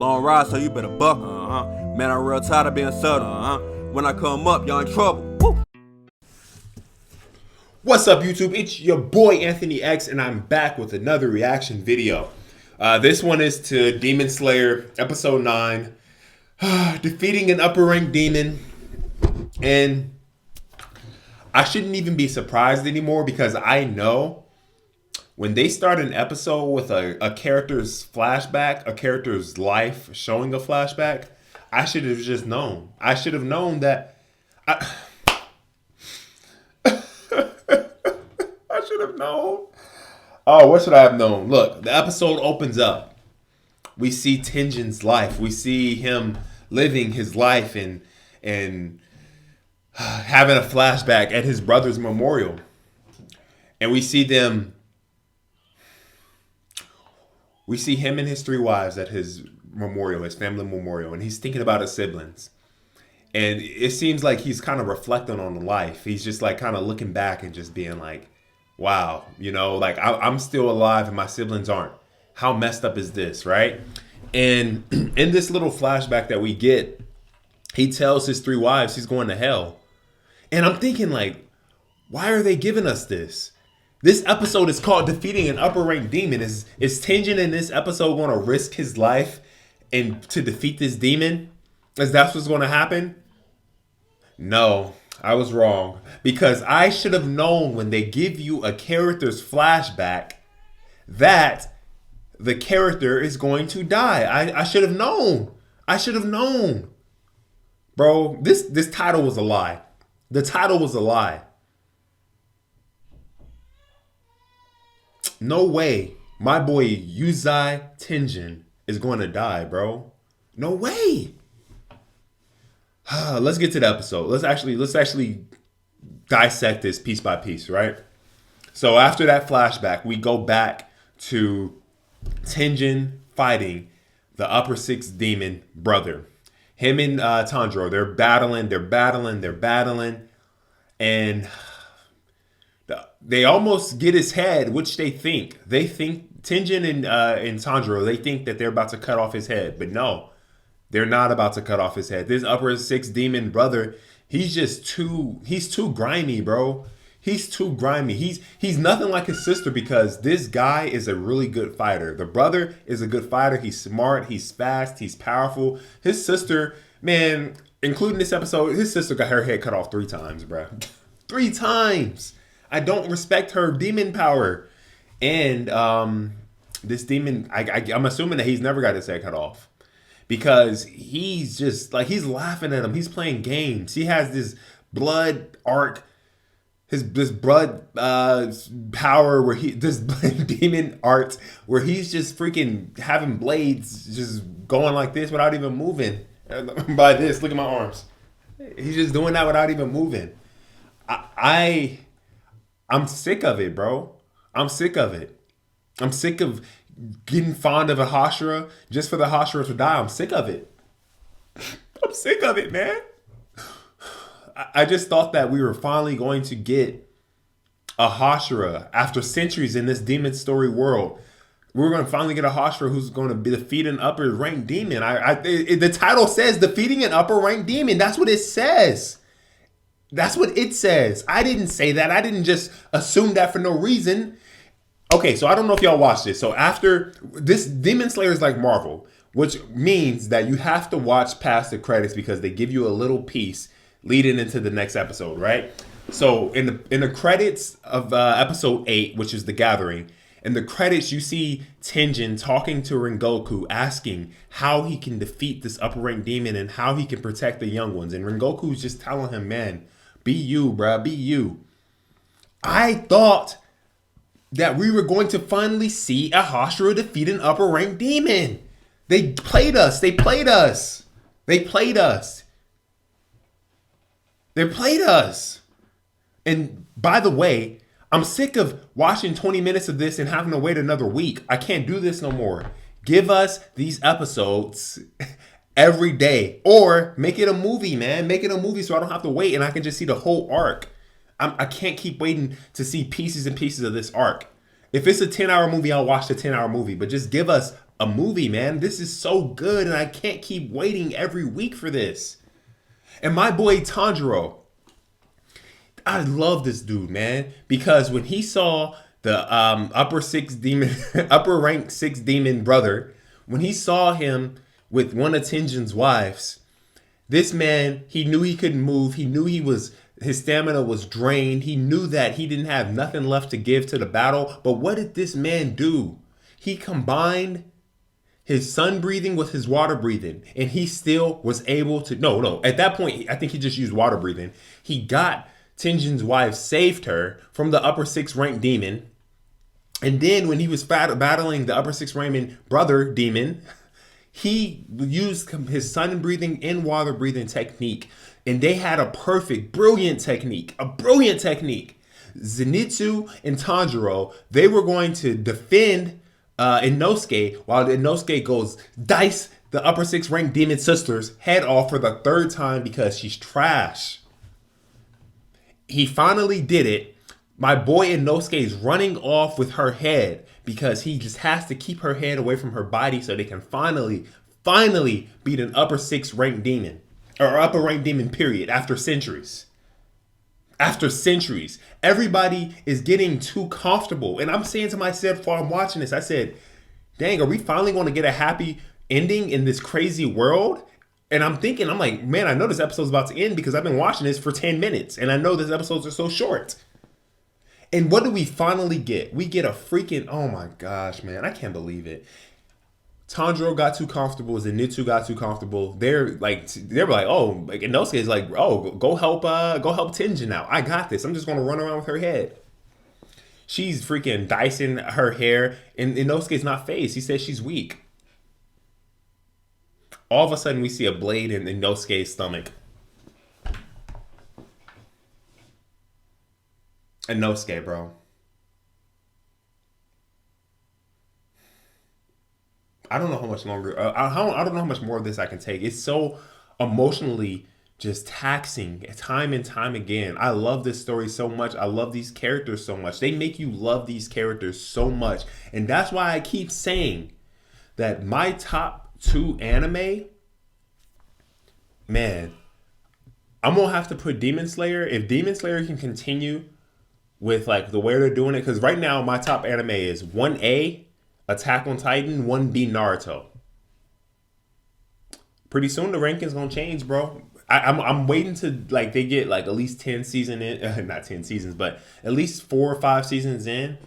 Long ride, so you better buckle. Man, I'm real tired of being subtle. When I come up, y'all in trouble. Woo. What's up, YouTube? It's your boy Anthony X, and I'm back with another reaction video. This one is to Demon Slayer, episode 9. Defeating an upper rank demon. And I shouldn't even be surprised anymore because I know when they start an episode with a character's flashback, a character's life showing a flashback, I should have just known. I should have known that. I should have known. Oh, what should I have known? Look, the episode opens up. We see Tenjin's life. We see him living his life and having a flashback at his brother's memorial. And we see him and his 3 wives at his memorial, his family memorial, and he's thinking about his siblings. And it seems like he's kind of reflecting on life. He's just like kind of looking back and just being like, wow, you know, like I'm still alive and my siblings aren't. How messed up is this, right? And in this little flashback that we get, he tells his 3 wives he's going to hell. And I'm thinking like, why are they giving us this? This episode is called Defeating an Upper Rank Demon. Is Tenjin in this episode going to risk his life and to defeat this demon? Is that what's going to happen? No, I was wrong. Because I should have known when they give you a character's flashback that the character is going to die. I should have known. I should have known. Bro, this title was a lie. The title was a lie. No way my boy Yuzai Tenjin is going to die, bro. No way. Let's get to the episode. Let's actually dissect this piece by piece, right? So after that flashback, we go back to Tenjin fighting the upper 6 demon brother. Him and Tanjiro, they're battling, and they almost get his head, which they think. They think Tenjin and Tanjiro, they think that they're about to cut off his head. But no, they're not about to cut off his head. This upper 6 demon brother, he's too grimy, bro. He's too grimy. He's nothing like his sister because this guy is a really good fighter. The brother is a good fighter. He's smart. He's fast. He's powerful. His sister, man, including this episode, his sister got her head cut off 3 times, bro. 3 times. I don't respect her demon power. And this demon, I'm assuming that he's never got his head cut off. Because he's just, like, he's laughing at him. He's playing games. He has this blood arc, this blood power where this demon art where he's just freaking having blades just going like this without even moving. By this, look at my arms. He's just doing that without even moving. I'm sick of it, bro. I'm sick of it. I'm sick of getting fond of a Hashira just for the Hashira to die. I'm sick of it. I'm sick of it, man. I just thought that we were finally going to get a Hashira after centuries in this demon story world. We were going to finally get a Hashira who's going to defeat an upper ranked demon. The title says defeating an upper ranked demon. That's what it says. That's what it says. I didn't say that. I didn't just assume that for no reason. Okay, so I don't know if y'all watched this. So after this, Demon Slayer is like Marvel, which means that you have to watch past the credits because they give you a little piece leading into the next episode, right? So in the credits of episode 8, which is The Gathering, in the credits you see Tenjin talking to Rengoku, asking how he can defeat this upper rank demon and how he can protect the young ones. And Rengoku's just telling him, man, be you, bruh, be you. I thought that we were going to finally see a Hashira defeat an upper rank demon. They played us. They played us. They played us. They played us. And by the way, I'm sick of watching 20 minutes of this and having to wait another week. I can't do this no more. Give us these episodes every day. Or make it a movie, man. Make it a movie so I don't have to wait and I can just see the whole arc. I can't keep waiting to see pieces and pieces of this arc. If it's a 10-hour movie, I'll watch the 10-hour movie. But just give us a movie, man. This is so good, and I can't keep waiting every week for this. And my boy Tanjiro, I love this dude, man, because when he saw the upper rank six demon brother, when he saw him with one of Tenjin's wives, this man, he knew he couldn't move. He knew his stamina was drained. He knew that he didn't have nothing left to give to the battle. But what did this man do? He combined his sun breathing with his water breathing, and he still was able to. No. At that point, I think he just used water breathing. He got Tenjin's wife, saved her from the upper six rank demon. And then when he was battling the upper six rank brother demon, he used his sun breathing and water breathing technique. And they had a brilliant technique. Zenitsu and Tanjiro, they were going to defend Inosuke, while Inosuke goes dice the upper six rank demon sister's head off for the third time because she's trash. He finally did it. My boy Inosuke is running off with her head because he just has to keep her head away from her body so they can finally beat an upper six rank demon. Or upper rank demon, period, after centuries. Everybody is getting too comfortable. And I'm saying to myself while I'm watching this, I said, dang, are we finally going to get a happy ending in this crazy world? And I'm like, man, I know this episode's about to end because I've been watching this for 10 minutes. And I know these episodes are so short. And what do we finally get? We get a freaking, oh my gosh, man, I can't believe it. Tanjiro got too comfortable. Zenitsu got too comfortable. They were like, oh, like Inosuke is like, oh, go help Tenjin out. I got this. I'm just gonna run around with her head. She's freaking dicing her hair, and Inosuke's not phased. He says she's weak. All of a sudden, we see a blade in Inosuke's stomach. Inosuke, bro. I don't know how much longer. I don't know how much more of this I can take. It's so emotionally just taxing, time and time again. I love this story so much. I love these characters so much. They make you love these characters so much, and that's why I keep saying that my top 2 anime. Man, I'm gonna have to put Demon Slayer. If Demon Slayer can continue with like the way they're doing it, because right now my top anime is 1A. Attack on Titan, 1B Naruto. Pretty soon the ranking's gonna change, bro. I'm waiting to like they get like at least 10 seasons in, not 10 seasons, but at least 4 or 5 seasons in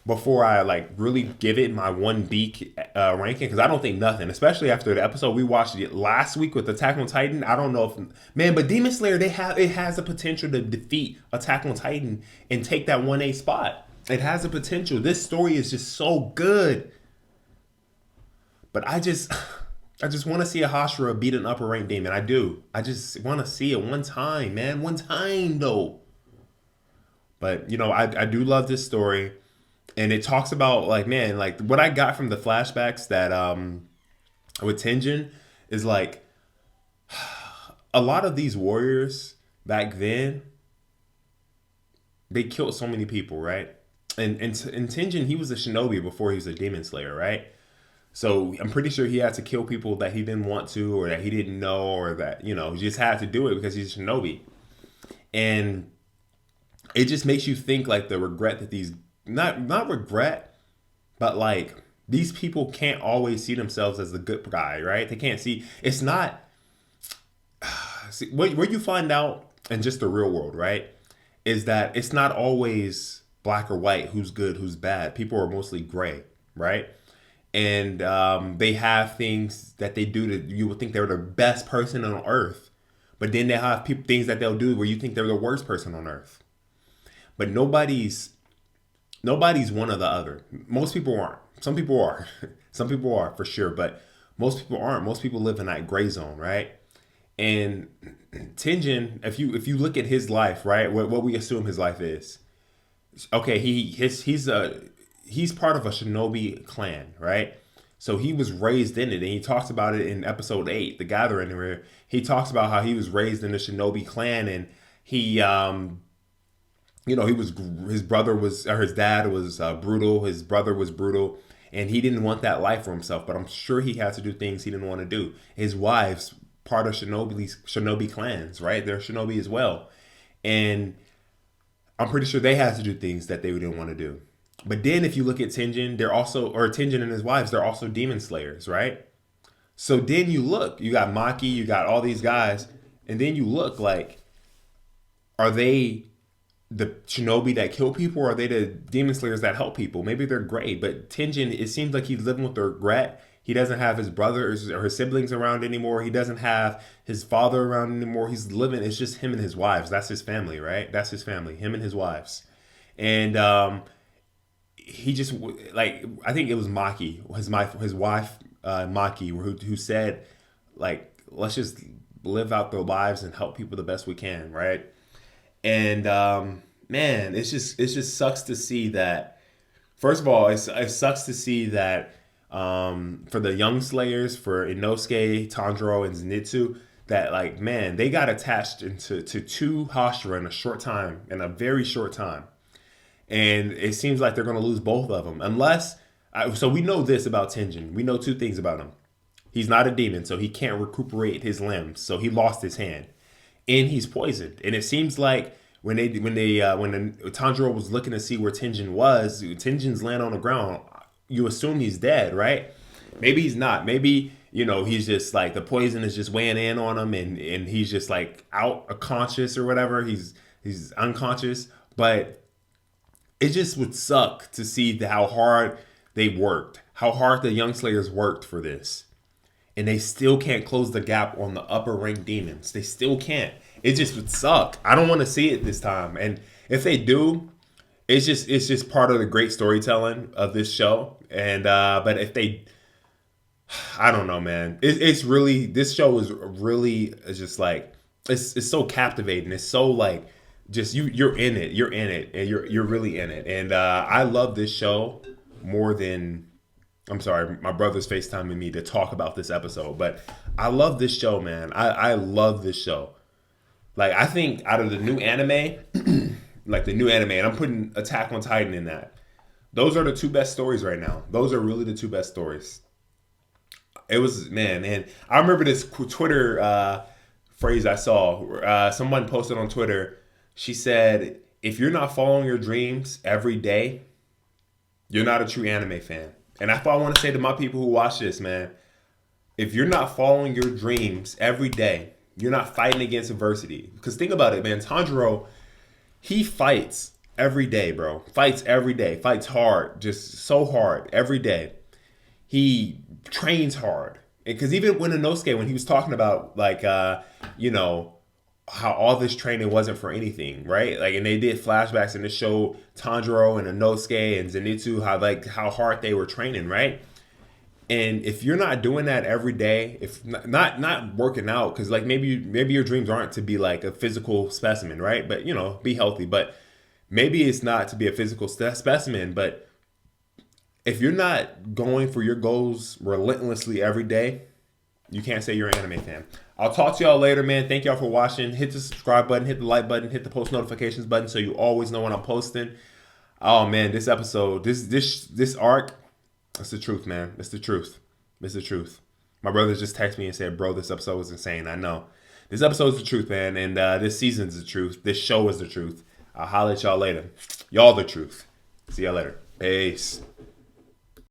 before I like really give it my 1B ranking, because I don't think nothing, especially after the episode we watched it last week with Attack on Titan. I don't know if man, but Demon Slayer it has the potential to defeat Attack on Titan and take that 1A spot. It has the potential. This story is just so good. But I just want to see a Hashira beat an upper rank demon. I do. I just want to see it one time, man. One time, though. But, you know, I do love this story. And it talks about, like, man, like, what I got from the flashbacks that, with Tenjin is, like, a lot of these warriors back then, they killed so many people, right? And Tenjin, he was a shinobi before he was a demon slayer, right? So I'm pretty sure he had to kill people that he didn't want to, or that he didn't know, or that, you know, he just had to do it because he's a shinobi. And it just makes you think like the regret that these, not regret, but like these people can't always see themselves as the good guy, right? They can't see, it's not, see, where you find out in just the real world, right? Is that it's not always black or white, who's good, who's bad. People are mostly gray, right? And they have things that they do that you would think they're the best person on earth. But then they have things that they'll do where you think they're the worst person on earth. But nobody's one or the other. Most people aren't. Some people are. Some people are for sure. But most people aren't. Most people live in that gray zone, right? And Tenjin, if you look at his life, right, what we assume his life is, okay, he's part of a shinobi clan, right? So he was raised in it, and he talks about it in episode 8, The Gathering, where he talks about how he was raised in the shinobi clan, and he, his dad was brutal, his brother was brutal, and he didn't want that life for himself. But I'm sure he had to do things he didn't want to do. His wives, part of Shinobi clans, right? They're Shinobi as well, and I'm pretty sure they had to do things that they didn't want to do. But then if you look at Tenjin, Tenjin and his wives, they're also demon slayers, right? So then you got Maki, you got all these guys, and then you look like, are they the Shinobi that kill people, or are they the demon slayers that help people? Maybe they're great, but Tenjin, it seems like he's living with the regret. He doesn't have his brothers or his siblings around anymore. He doesn't have his father around anymore. He's living, it's just him and his wives. That's his family, right? That's his family, him and his wives. And he just, like, I think it was Maki, his wife, Maki, who said, like, let's just live out their lives and help people the best we can, right? And man, it just sucks to see that. First of all, it sucks to see that for the young slayers, for Inosuke, Tanjiro, and Zenitsu, that, like, man, they got attached to two Hashira in a very short time. And it seems like they're going to lose both of them. So we know this about Tenjin. We know two things about him. He's not a demon, so he can't recuperate his limbs. So he lost his hand. And he's poisoned. And it seems like when Tanjiro was looking to see where Tenjin was, Tenjin's laying on the ground, you assume he's dead, right? Maybe he's not. Maybe, he's just like, the poison is just weighing in on him, and he's just like out of conscious or whatever. He's unconscious. But it just would suck to see how hard they worked, how hard the Young Slayers worked for this. And they still can't close the gap on the upper ranked demons. They still can't. It just would suck. I don't want to see it this time. And if they do, it's just part of the great storytelling of this show. And but if they, I don't know, man. It's really, this show is really just like, it's so captivating. It's so like, just you're in it, and you're really in it. And I love this show more than, I'm sorry, my brother's FaceTiming me to talk about this episode, but I love this show, man. I love this show. Like, I think out of the new anime, like the new anime, and I'm putting Attack on Titan in that, those are the two best stories right now. Those are really the two best stories. It was, man, and I remember this Twitter phrase I saw. Someone posted on Twitter. She said, if you're not following your dreams every day, you're not a true anime fan. And that's what I want to say to my people who watch this, man. If you're not following your dreams every day, you're not fighting against adversity. Because think about it, man. Tanjiro, he fights every day, bro. Fights every day. Fights hard. Just so hard every day. He trains hard. Because even when Inosuke, when he was talking about, like, how all this training wasn't for anything, right? Like, and they did flashbacks and it showed Tanjiro and Inosuke and Zenitsu how hard they were training, right? And if you're not doing that every day, if not working out, because like maybe your dreams aren't to be like a physical specimen, right? But be healthy. But maybe it's not to be a physical specimen. But if you're not going for your goals relentlessly every day, you can't say you're an anime fan. I'll talk to y'all later, man. Thank y'all for watching. Hit the subscribe button, hit the like button, hit the post notifications button so you always know when I'm posting. Oh man, this episode, this arc, it's the truth, man. It's the truth. It's the truth. My brother just texted me and said, bro, this episode was insane. I know. This episode is the truth, man. And this season's the truth. This show is the truth. I'll holler at y'all later. Y'all the truth. See y'all later. Peace.